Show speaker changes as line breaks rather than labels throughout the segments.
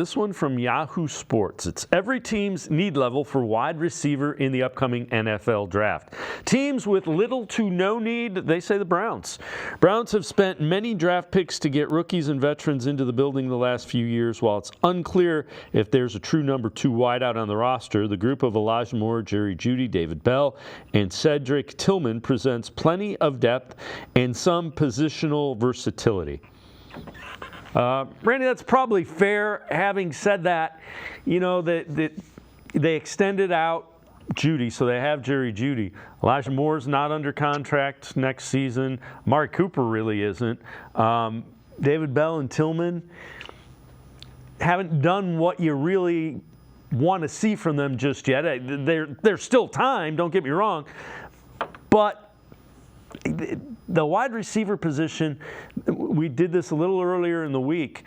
This one from Yahoo Sports. It's every team's need level for wide receiver in the upcoming NFL draft. Teams with little to no need, they say the Browns. Browns have spent many draft picks to get rookies and veterans into the building the last few years. While it's unclear if there's a true number 2 wideout on the roster, the group of Elijah Moore, Jerry Jeudy, David Bell, and Cedric Tillman presents plenty of depth and some positional versatility. Randy, that's probably fair. Having said that, that they extended out Jeudy, so they have Jerry Jeudy. Elijah Moore's not under contract next season. Amari Cooper really isn't. David Bell and Tillman haven't done what you really want to see from them just yet. There's still time, don't get me wrong, but the wide receiver position, we did this a little earlier in the week.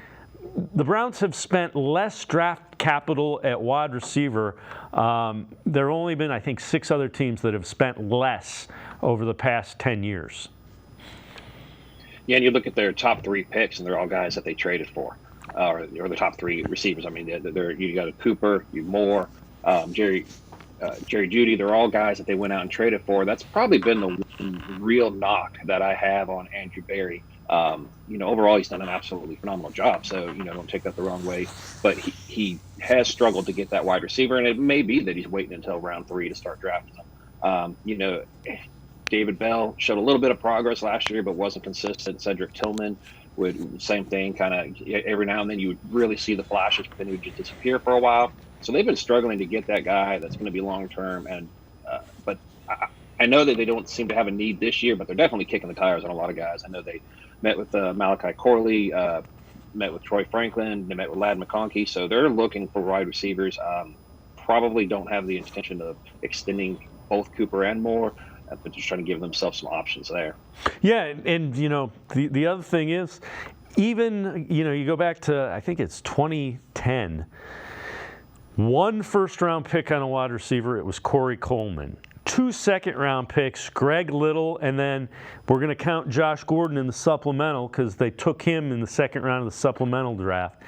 The Browns have spent less draft capital at wide receiver. There have only been, I think, 6 other teams that have spent less over the past 10 years.
Yeah, and you look at their top 3 picks, and they're all guys that they traded for, or the top 3 receivers. I mean, you got a Cooper, you Moore, Jerry Jeudy. They're all guys that they went out and traded for. That's probably been the one real knock that I have on Andrew Berry. Overall, he's done an absolutely phenomenal job. So, don't take that the wrong way. But he has struggled to get that wide receiver, and it may be that he's waiting until round 3 to start drafting him. David Bell showed a little bit of progress last year, but wasn't consistent. Cedric Tillman would same thing. Kind of every now and then you would really see the flashes, but then he would just disappear for a while. So they've been struggling to get that guy that's going to be long term. And but I know that they don't seem to have a need this year, but they're definitely kicking the tires on a lot of guys. I know they met with Malachi Corley, met with Troy Franklin, they met with Ladd McConkey. So they're looking for wide receivers. Probably don't have the intention of extending both Cooper and Moore, but just trying to give themselves some options there.
Yeah, and the other thing is, even you go back to, I think it's 2010. 1 first-round pick on a wide receiver, it was Corey Coleman. 2 second-round picks, Greg Little, and then we're going to count Josh Gordon in the supplemental because they took him in the second round of the supplemental draft.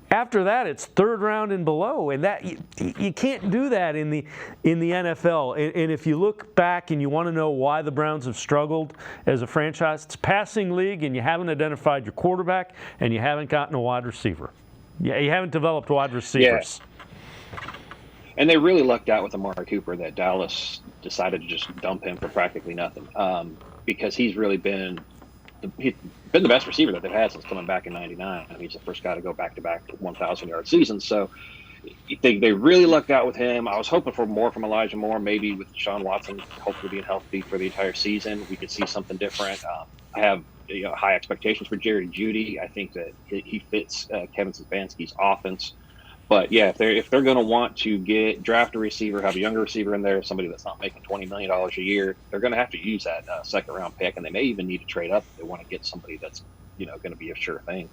After that, it's 3rd round and below, and that you can't do that in the NFL. And if you look back and you want to know why the Browns have struggled as a franchise, it's a passing league, and you haven't identified your quarterback, and you haven't gotten a wide receiver. Yeah, you haven't developed wide receivers.
Yeah. And they really lucked out with Amari Cooper that Dallas decided to just dump him for practically nothing, because he's really been the best receiver that they've had since coming back in '99. I mean, he's the first guy to go back-to-back 1,000-yard seasons. So they really lucked out with him. I was hoping for more from Elijah Moore, maybe with Deshaun Watson hopefully being healthy for the entire season. We could see something different. I have high expectations for Jerry Jeudy. I think that he fits Kevin Stefanski's offense. But yeah, if they're going to want to draft a receiver, have a younger receiver in there, somebody that's not making $20 million a year, they're going to have to use that 2nd round pick, and they may even need to trade up if they want to get somebody that's going to be a sure thing.